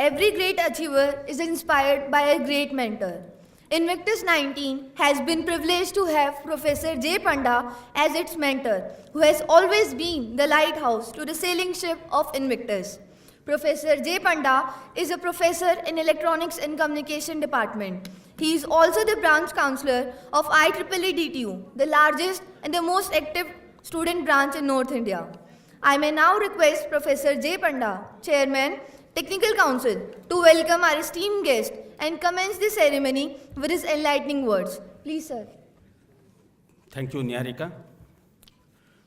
Every great achiever is inspired by a great mentor. INVICTUS 19 has been privileged to have Professor J. Panda as its mentor, who has always been the lighthouse to the sailing ship of INVICTUS. Professor J. Panda is a professor in Electronics and Communication Department. He is also the branch counselor of IEEE DTU, the largest and the most active student branch in North India. I may now request Professor J. Panda, Chairman, Technical Council, to welcome our esteemed guest and commence the ceremony with his enlightening words. Please, sir. Thank you, Niharika,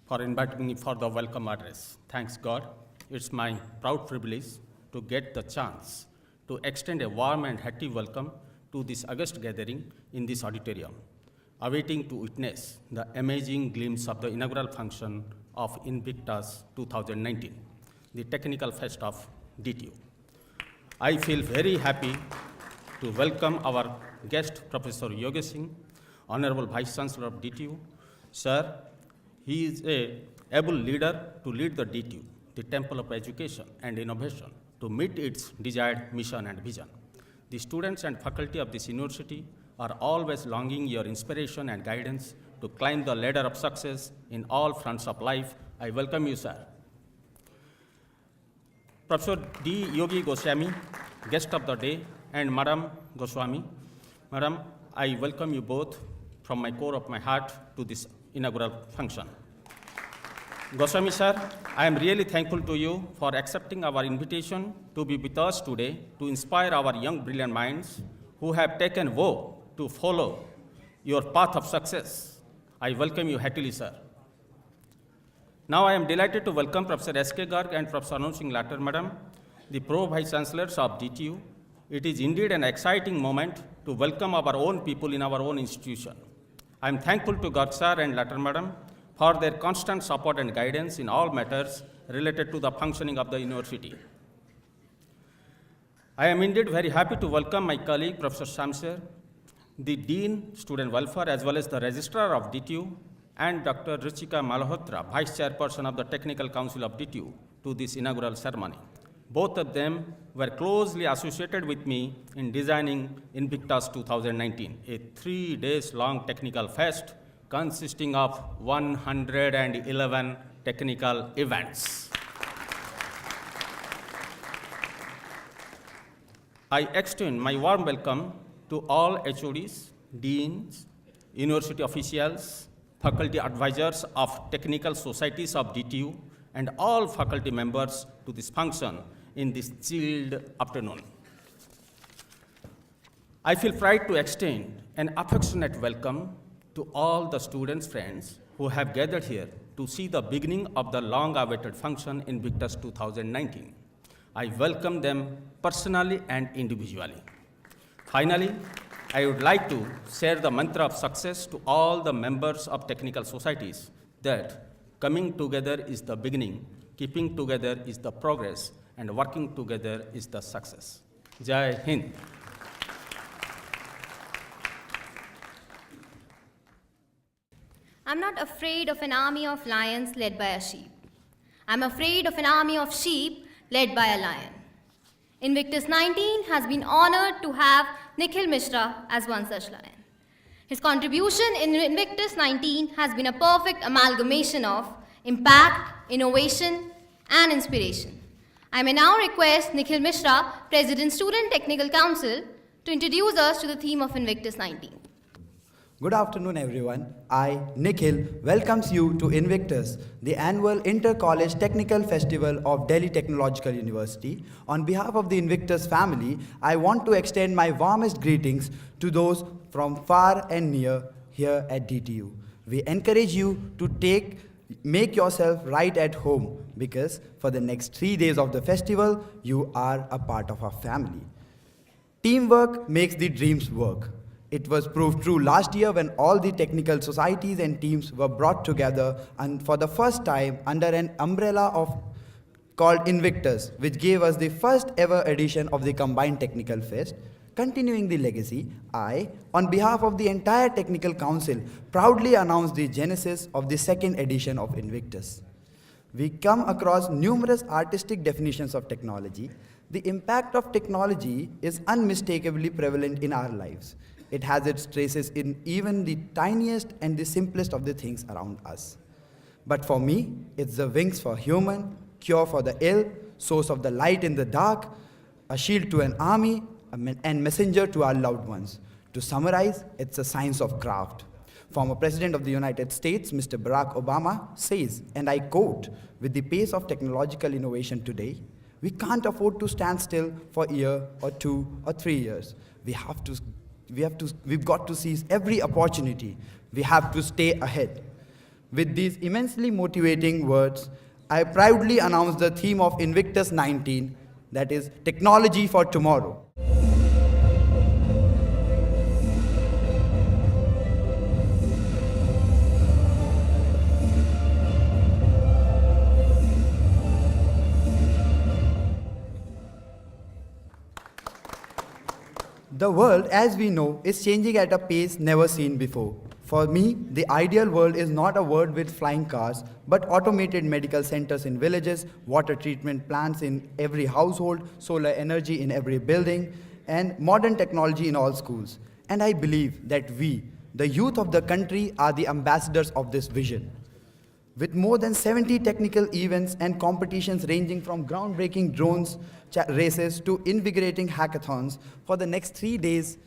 for inviting me for the welcome address. Thanks God. It's my proud privilege to get the chance to extend a warm and hearty welcome to this august gathering in this auditorium, awaiting to witness the amazing glimpse of the inaugural function of INVICTUS 2019, the technical fest of DTU. I feel very happy to welcome our guest, Professor Yogi Singh, Honorable Vice Chancellor of DTU. Sir, he is an able leader to lead the DTU, the Temple of Education and Innovation, to meet its desired mission and vision. The students and faculty of this university are always longing your inspiration and guidance to climb the ladder of success in all fronts of life. I welcome you, sir. Professor D. Yogi Goswami, guest of the day, and Madam Goswami. Madam, I welcome you both from my core of my heart to this inaugural function. Goswami sir, I am really thankful to you for accepting our invitation to be with us today to inspire our young brilliant minds who have taken vow to follow your path of success. I welcome you heartily, sir. Now I am delighted to welcome Professor S.K. Garg and Professor Anuj Singh Latter, Madam, the Pro Vice Chancellors of DTU. It is indeed an exciting moment to welcome our own people in our own institution. I am thankful to Garg sir and Latter, Madam, for their constant support and guidance in all matters related to the functioning of the university. I am indeed very happy to welcome my colleague, Professor Shamsher, the Dean, Student Welfare, as well as the Registrar of DTU, and Dr. Ruchika Malhotra, Vice Chairperson of the Technical Council of DTU, to this inaugural ceremony. Both of them were closely associated with me in designing INVICTUS 2019, a 3 days long technical fest consisting of 111 technical events. I extend my warm welcome to all HODs, deans, university officials, faculty advisors of technical societies of DTU, and all faculty members to this function in this chilled afternoon. I feel pride to extend an affectionate welcome to all the students' friends who have gathered here to see the beginning of the long-awaited function in INVICTUS 2019. I welcome them personally and individually. Finally, I would like to share the mantra of success to all the members of technical societies that coming together is the beginning, keeping together is the progress, and working together is the success. Jai Hind. I'm not afraid of an army of lions led by a sheep. I'm afraid of an army of sheep led by a lion. INVICTUS 19 has been honored to have Nikhil Mishra as one such lion. His contribution in INVICTUS 19 has been a perfect amalgamation of impact, innovation, and inspiration. I may now request Nikhil Mishra, President Student Technical Council, to introduce us to the theme of INVICTUS 19. Good afternoon, everyone. I, Nikhil, welcomes you to INVICTUS, the annual Inter-College Technical Festival of Delhi Technological University. On behalf of the INVICTUS family, I want to extend my warmest greetings to those from far and near here at DTU. We encourage you to make yourself right at home because for the next 3 days of the festival, you are a part of our family. Teamwork makes the dreams work. It was proved true last year when all the technical societies and teams were brought together and for the first time under an umbrella called INVICTUS, which gave us the first ever edition of the Combined Technical Fest. Continuing the legacy, I, on behalf of the entire Technical Council, proudly announce the genesis of the second edition of INVICTUS. We come across numerous artistic definitions of technology The impact of technology is unmistakably prevalent in our lives. It has its traces in even the tiniest and the simplest of the things around us. But for me, it's the wings for human, cure for the ill, source of the light in the dark, a shield to an army, and messenger to our loved ones. To summarize, it's a science of craft. Former President of the United States, Mr. Barack Obama, says, and I quote, "With the pace of technological innovation today, we can't afford to stand still for a year or 2 or 3 years. We've got to seize every opportunity. We have to stay ahead." With these immensely motivating words, I proudly announce the theme of INVICTUS 19, that is Technology for Tomorrow. The world, as we know, is changing at a pace never seen before. For me, the ideal world is not a world with flying cars, but automated medical centers in villages, water treatment plants in every household, solar energy in every building, and modern technology in all schools. And I believe that we, the youth of the country, are the ambassadors of this vision. With more than 70 technical events and competitions ranging from groundbreaking drones races to invigorating hackathons, for the next 3 days,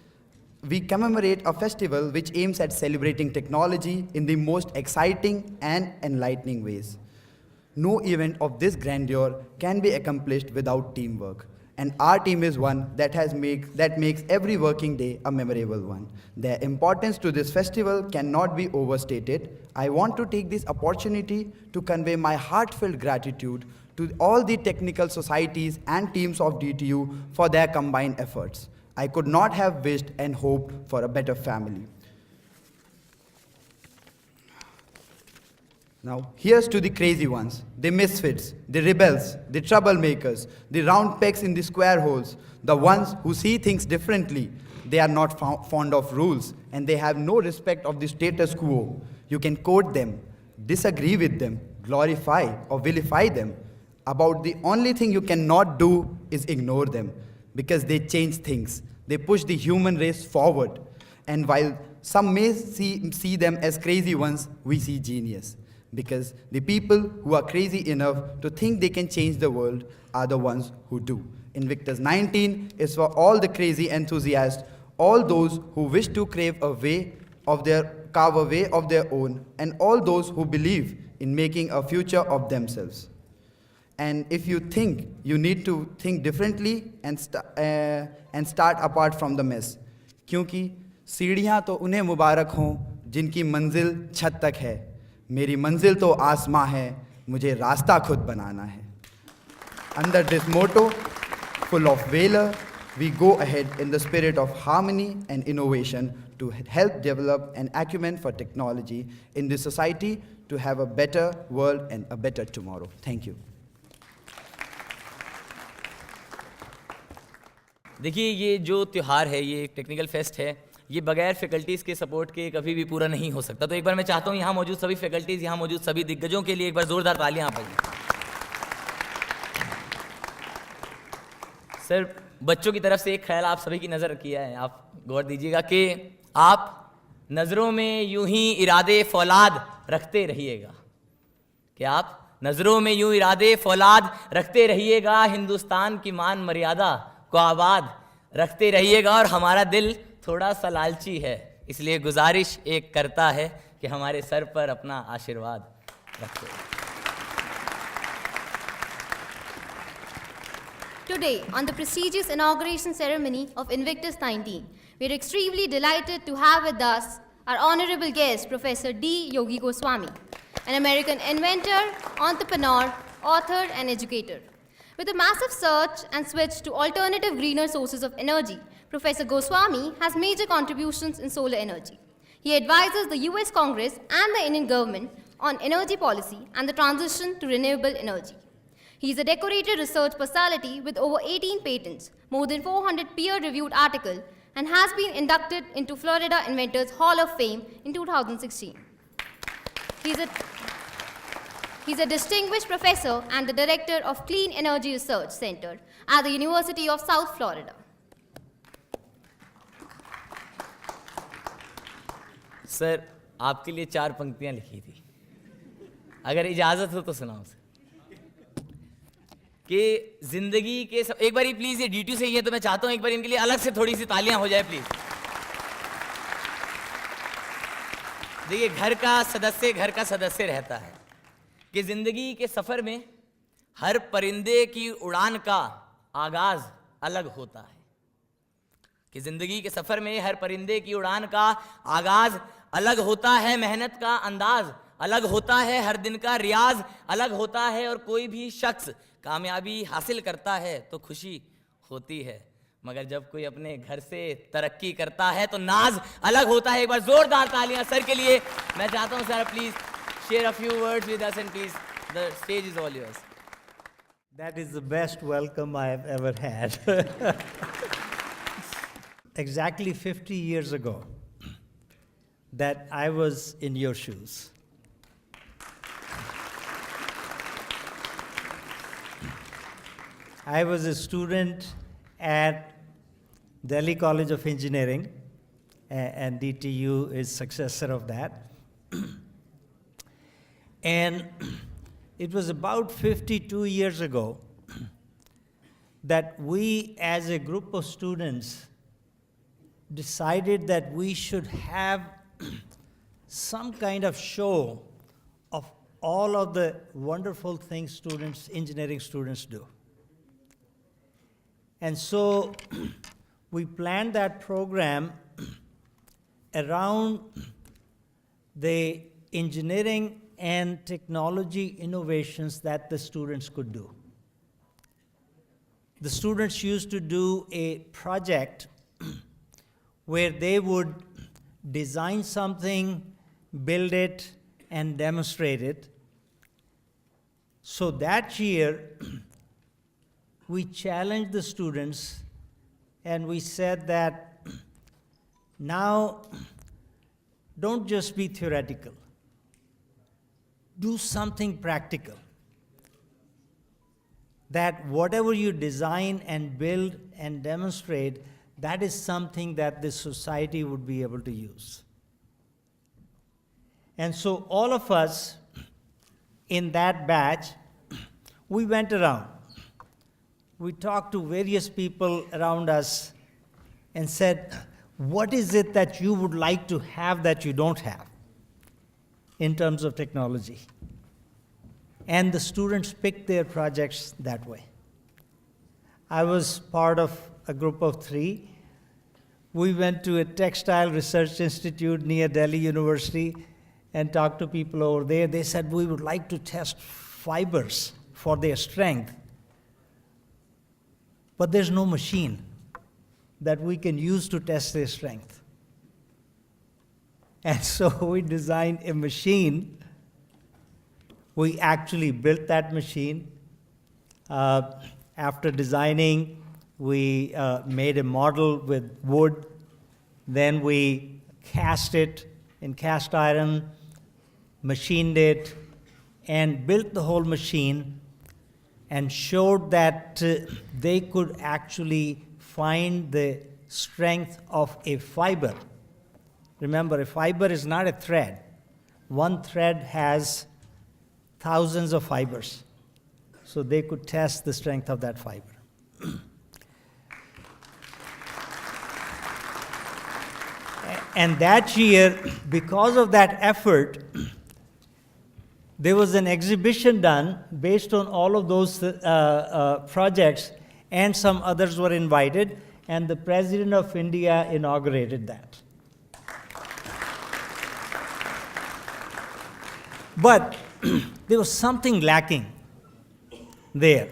we commemorate a festival which aims at celebrating technology in the most exciting and enlightening ways. No event of this grandeur can be accomplished without teamwork. And our team is one that makes every working day a memorable one. Their importance to this festival cannot be overstated. I want to take this opportunity to convey my heartfelt gratitude to all the technical societies and teams of DTU for their combined efforts. I could not have wished and hoped for a better family. Now, here's to the crazy ones, the misfits, the rebels, the troublemakers, the round pegs in the square holes, the ones who see things differently. They are not fond of rules, and they have no respect of the status quo. You can quote them, disagree with them, glorify or vilify them. About the only thing you cannot do is ignore them, because they change things. They push the human race forward. And while some may see them as crazy ones, we see genius. Because the people who are crazy enough to think they can change the world are the ones who do. INVICTUS 19 is for all the crazy enthusiasts, all those who wish to carve a way of their own, and all those who believe in making a future of themselves. And if you think, you need to think differently and start apart from the mess. क्योंकि सीढ़ियाँ तो उन्हें मुबारक हों जिनकी मंजिल छत तक है. मेरी मंजिल तो आसमां है, मुझे रास्ता खुद बनाना है. Under this motto, full of valor, we go ahead in the spirit of harmony and innovation to help develop an acumen for technology in this society to have a better world and a better tomorrow. Thank you. देखिए, ये जो त्यौहार है, ये एक technical fest है, ये बगैर फैकल्टीज़ के सपोर्ट के कभी भी पूरा नहीं हो सकता. तो एक बार मैं चाहता हूँ यहाँ मौजूद सभी फैकल्टीज़, यहाँ मौजूद सभी दिग्गजों के लिए एक बार ज़ोरदार तालियां आप पाइए. सर, बच्चों की तरफ से एक ख्याल आप सभी की नज़र किया है, आप गौर दीजिएगा कि आप नज़रों में यूं ही इरादे फौलाद रखते रहिएगा, कि आप नज़रों में यूं इरादे फौलाद रखते रहिएगा, हिंदुस्तान की मान मर्यादा को आबाद रखते रहिएगा. और हमारा दिल थोड़ा सा लालची है, इसलिए गुजारिश एक करता है कि हमारे सर पर अपना आशीर्वाद रखते रहिए. Today, on the prestigious inauguration ceremony of INVICTUS 19, we are extremely delighted to have with us our honorable guest, Professor D. Yogi Goswami, an American inventor, entrepreneur, author, and educator. With a massive search and switch to alternative greener sources of energy, Professor Goswami has major contributions in solar energy. He advises the US Congress and the Indian government on energy policy and the transition to renewable energy. He is a decorated research personality with over 18 patents, more than 400 peer-reviewed articles, and has been inducted into Florida Inventors Hall of Fame in 2016. He's a distinguished professor and the director of Clean Energy Research Center at the University of South Florida. Sir, आपके लिए 4 पंक्तियां लिखी थी, अगर इजाजत हो तो सुनाओ सर। कि जिंदगी के सब, एक बार प्लीज ये D2 से ही है तो मैं चाहता हूं एक बार इनके लिए अलग से थोड़ी सी तालियां हो जाए प्लीज। देखिए, घर का सदस्य रहता है कि जिंदगी के सफर में हर परिंदे की उड़ान का आगाज अलग होता है, कि जिंदगी के सफर में हर परिंदे की उड़ान का आगाज अलग होता है, मेहनत का अंदाज अलग होता है, हर दिन का रियाज अलग होता है, और कोई भी शख्स कामयाबी हासिल करता है तो खुशी होती है, मगर जब कोई अपने घर से तरक्की करता है तो नाज अलग होता है। एक बार जोरदार तालियां सर के लिए। मैं चाहता हूं sir please share a few words with us and please the stage is all yours. That is the best welcome I have ever had. Exactly 50 years ago, that I was in your shoes. I was a student at Delhi College of Engineering, and DTU is successor of that. And it was about 52 years ago that we, as a group of students, decided that we should have some kind of show of all of the wonderful things students, engineering students do. And so we planned that program around the engineering and technology innovations that the students could do. The students used to do a project where they would design something, build it, and demonstrate it. So that year, we challenged the students and we said that now don't just be theoretical. Do something practical. That whatever you design and build and demonstrate, that is something that the society would be able to use. And so all of us in that batch, we went around. We talked to various people around us and said, what is it that you would like to have that you don't have in terms of technology? And the students picked their projects that way. I was part of a group of 3. We went to a textile research institute near Delhi University and talked to people over there. They said, we would like to test fibers for their strength. But there's no machine that we can use to test their strength. And so we designed a machine. We actually built that machine. After designing, we made a model with wood. Then we cast it in cast iron, machined it, and built the whole machine and showed that they could actually find the strength of a fiber. Remember, a fiber is not a thread. One thread has thousands of fibers. So they could test the strength of that fiber. And that year, because of that effort, there was an exhibition done based on all of those projects, and some others were invited, and the President of India inaugurated that. But there was something lacking there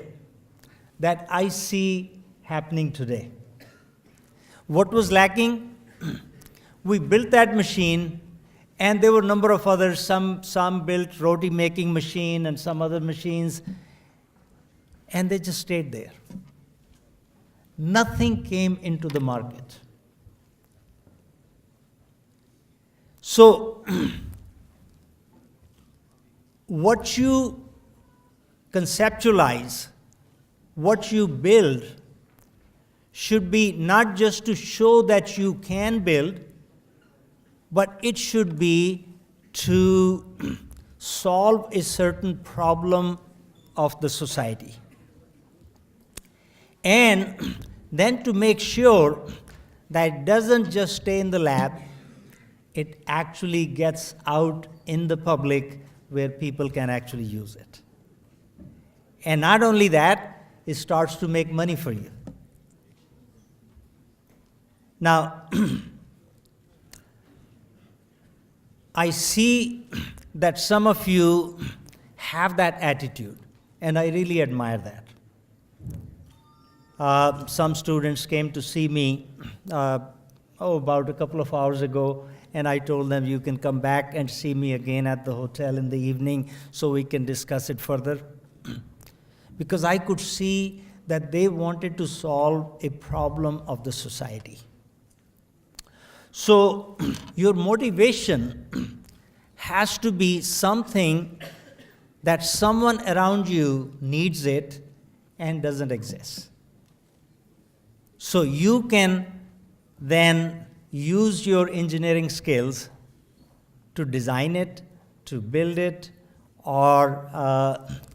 that I see happening today. What was lacking? We built that machine, and there were a number of others. Some built roti making machine and some other machines, and they just stayed there. Nothing came into the market. So what you conceptualize what you build should be not just to show that you can build, but it should be to solve a certain problem of the society. And then to make sure that it doesn't just stay in the lab, it actually gets out in the public where people can actually use it. And not only that, it starts to make money for you. Now, I see that some of you have that attitude, and I really admire that. Some students came to see me about a couple of hours ago, and I told them, you can come back and see me again at the hotel in the evening so we can discuss it further. Because I could see that they wanted to solve a problem of the society. So your motivation has to be something that someone around you needs it and doesn't exist. So you can then use your engineering skills to design it, to build it, or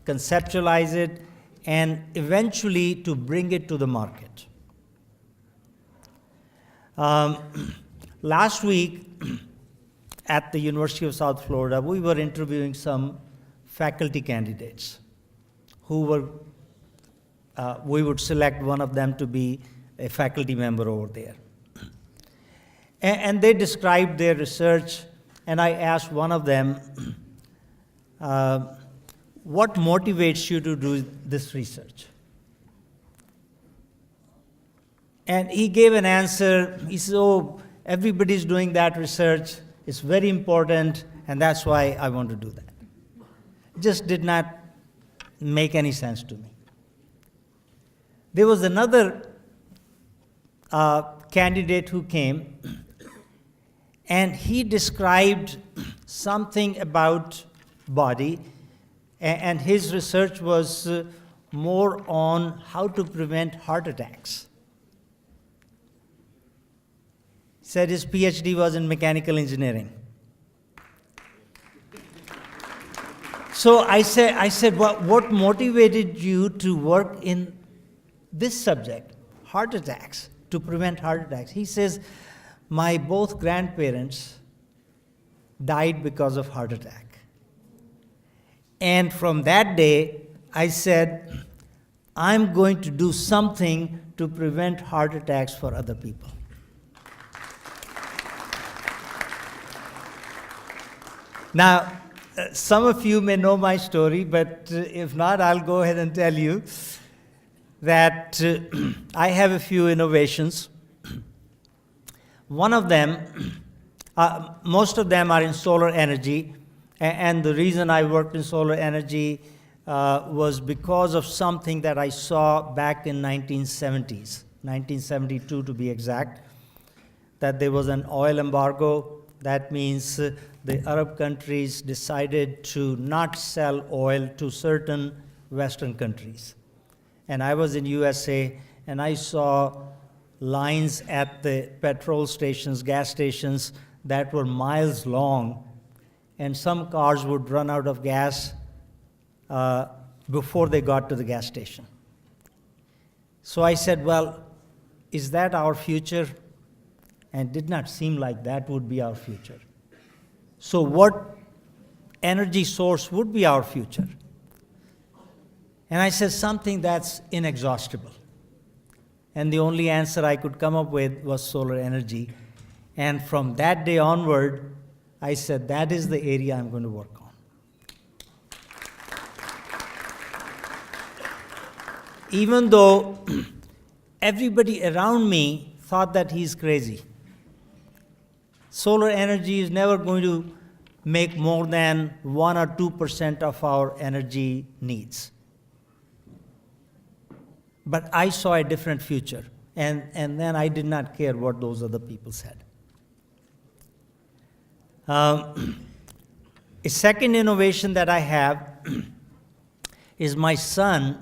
conceptualize it, and eventually to bring it to the market. Last week at the University of South Florida, we were interviewing some faculty candidates who were, we would select one of them to be a faculty member over there. And they described their research, and I asked one of them, what motivates you to do this research? And he gave an answer. He said, oh, everybody's doing that research. It's very important, and that's why I want to do that. It just did not make any sense to me. There was another candidate who came, and he described something about body, and his research was more on how to prevent heart attacks. He said his PhD was in mechanical engineering. So I said, what motivated you to work in this subject, heart attacks, to prevent heart attacks? He says, my both grandparents died because of heart attack. And from that day, I said, I'm going to do something to prevent heart attacks for other people. Now, some of you may know my story, but if not, I'll go ahead and tell you that I have a few innovations. One of them, most of them are in solar energy, and the reason I worked in solar energy was because of something that I saw back in 1970s, 1972 to be exact, that there was an oil embargo. That means the Arab countries decided to not sell oil to certain Western countries. And I was in USA, and I saw lines at the petrol stations, gas stations, that were miles long, and some cars would run out of gas before they got to the gas station. So I said, well, is that our future? And it did not seem like that would be our future. So what energy source would be our future? And I said something that's inexhaustible. And the only answer I could come up with was solar energy. And from that day onward, I said, that is the area I'm going to work on. Even though everybody around me thought that he's crazy. Solar energy is never going to make more than 1 or 2% of our energy needs. But I saw a different future, and then I did not care what those other people said. A second innovation that I have is my son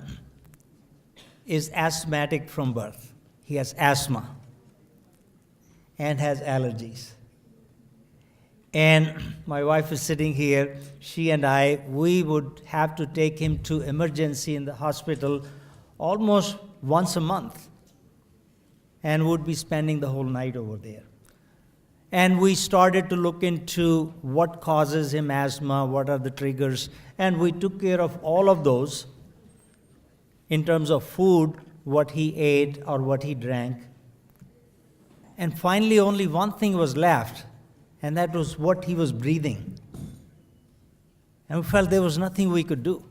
is asthmatic from birth. He has asthma and has allergies. And my wife is sitting here. She and I, we would have to take him to emergency in the hospital almost once a month and would be spending the whole night over there. And we started to look into what causes him asthma, what are the triggers, and we took care of all of those in terms of food, what he ate or what he drank. And finally, only one thing was left, and that was what he was breathing. And we felt there was nothing we could do.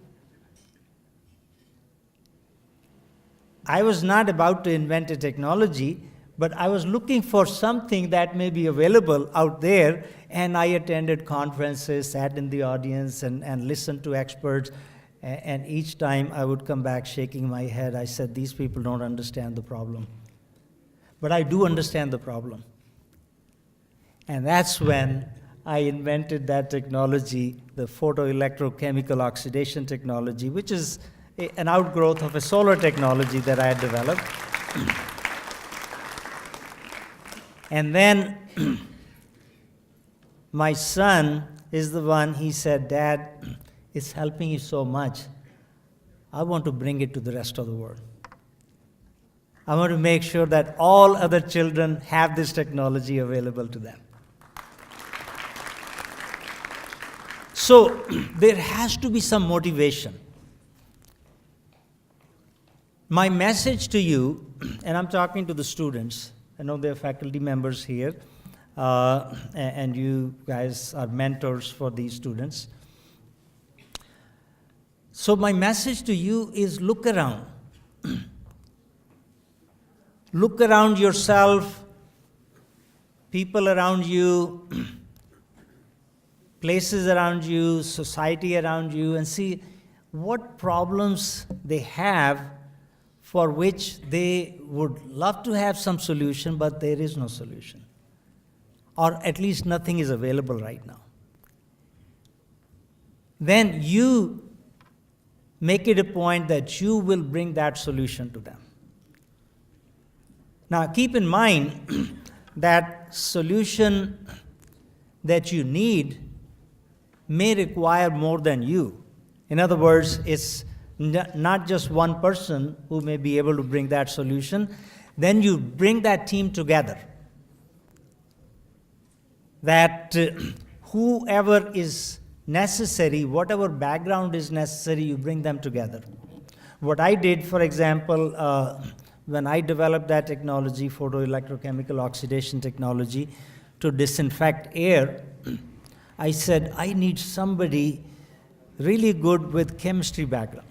I was not about to invent a technology, but I was looking for something that may be available out there, and I attended conferences, sat in the audience, and listened to experts, and each time I would come back shaking my head. I said, these people don't understand the problem. But I do understand the problem. And that's when I invented that technology, the photoelectrochemical oxidation technology, which is an outgrowth of a solar technology that I had developed. And then my son is the one, he said, Dad, it's helping you so much. I want to bring it to the rest of the world. I want to make sure that all other children have this technology available to them. So there has to be some motivation. My message to you, and I'm talking to the students, I know there are faculty members here, and you guys are mentors for these students. So my message to you is look around. Look around yourself, people around you, places around you, society around you, and see what problems they have for which they would love to have some solution, but there is no solution. Or at least nothing is available right now. Then you make it a point that you will bring that solution to them. Now keep in mind that solution that you need may require more than you. In other words, it's not just one person who may be able to bring that solution. Then you bring that team together. That whoever is necessary, whatever background is necessary, you bring them together. What I did, for example, when I developed that technology, photoelectrochemical oxidation technology, to disinfect air, I said, I need somebody really good with chemistry background.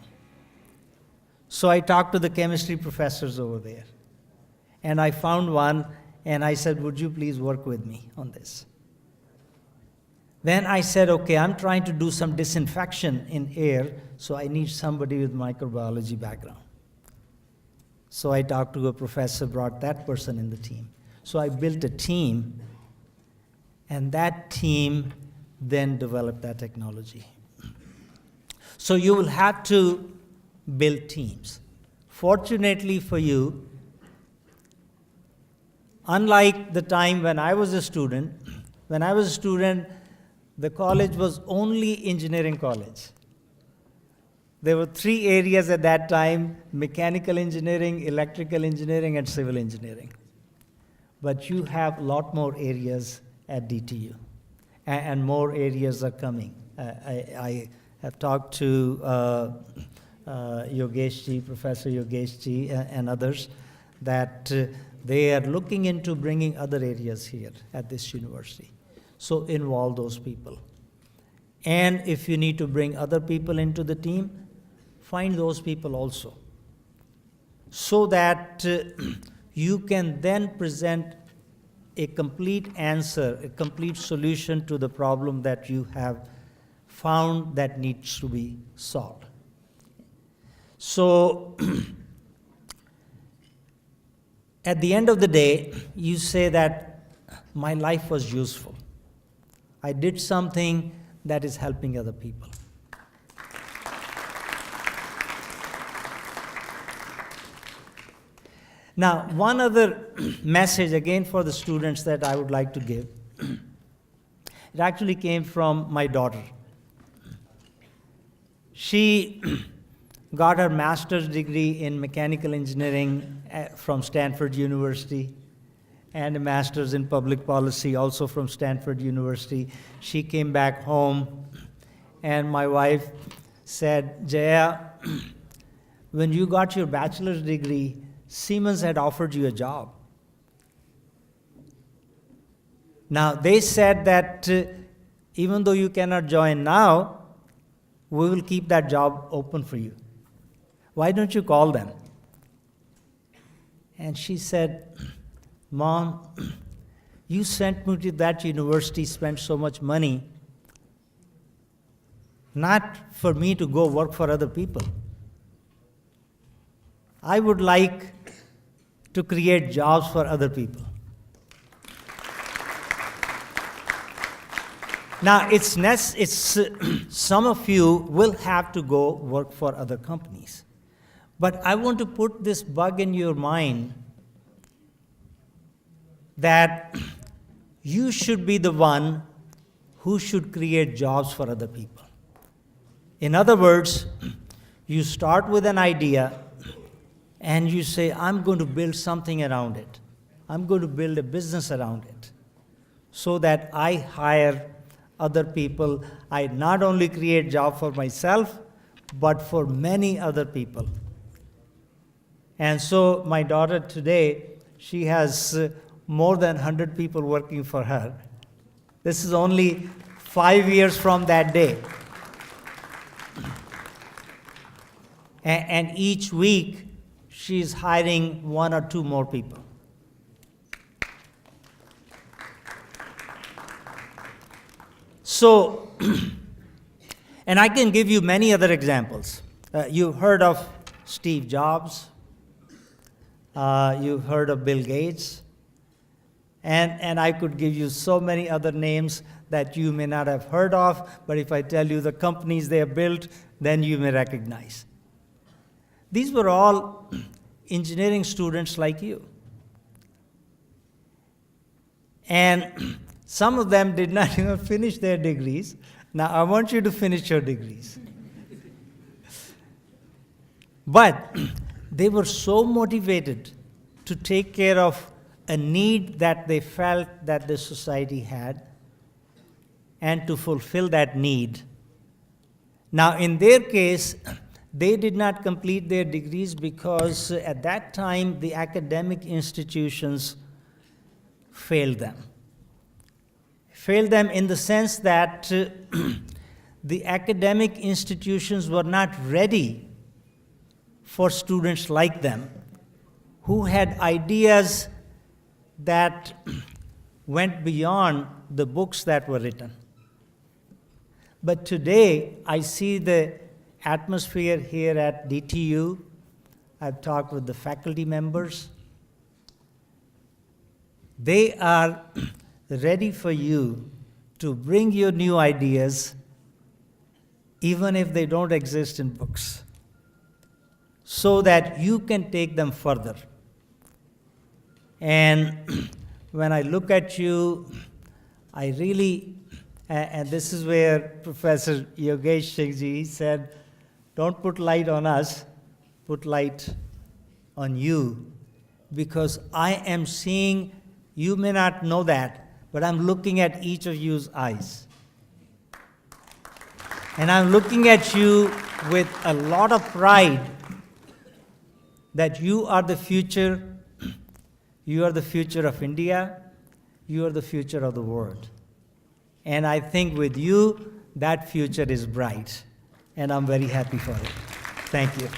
So I talked to the chemistry professors over there. And I found one, and I said, would you please work with me on this? Then I said, okay, I'm trying to do some disinfection in air, so I need somebody with microbiology background. So I talked to a professor, brought that person in the team. So I built a team, and that team then developed that technology. So you will have to build teams. Fortunately for you, unlike the time when I was a student, the college was only engineering college. There were 3 areas at that time: mechanical engineering, electrical engineering, and civil engineering. But you have a lot more areas at DTU, and more areas are coming. I have talked to Yogesh Professor Yogesh and others, that they are looking into bringing other areas here at this university. So involve those people. And if you need to bring other people into the team, find those people also, so that you can then present a complete answer, a complete solution to the problem that you have found that needs to be solved. So at the end of the day, you say that my life was useful. I did something that is helping other people. Now, one other message again for the students that I would like to give. It actually came from my daughter. She got her master's degree in mechanical engineering from Stanford University and a master's in public policy also from Stanford University. She came back home and my wife said, Jaya, when you got your bachelor's degree, Siemens had offered you a job. Now, they said that even though you cannot join now, we will keep that job open for you. Why don't you call them? And she said, Mom, you sent me to that university, spent so much money, not for me to go work for other people. I would like to create jobs for other people. Now, some of you will have to go work for other companies. But I want to put this bug in your mind that you should be the one who should create jobs for other people. In other words, you start with an idea and you say, I'm going to build something around it. I'm going to build a business around it so that I hire other people. I not only create jobs for myself, but for many other people. And so my daughter today, she has more than 100 people working for her. This is only 5 years from that day. And each week, she's hiring 1 or 2 more people. So, and I can give you many other examples. You've heard of Steve Jobs. You've heard of Bill Gates. And I could give you so many other names that you may not have heard of, but if I tell you the companies they have built, then you may recognize. These were all engineering students like you. And some of them did not even finish their degrees. Now, I want you to finish your degrees. But they were so motivated to take care of a need that they felt that the society had and to fulfill that need. Now, in their case, they did not complete their degrees because at that time the academic institutions failed them. Failed them in the sense that the academic institutions were not ready for students like them who had ideas that went beyond the books that were written. But today, I see the atmosphere here at DTU. I've talked with the faculty members. They are ready for you to bring your new ideas, even if they don't exist in books, so that you can take them further. And when I look at you, I really, and this is where Professor Yogesh Shikhji said, don't put light on us, put light on you, because I am seeing, you may not know that, but I'm looking at each of you's eyes. And I'm looking at you with a lot of pride that you are the future. You are the future of India. You are the future of the world. And I think with you, that future is bright. And I'm very happy for it. Thank you.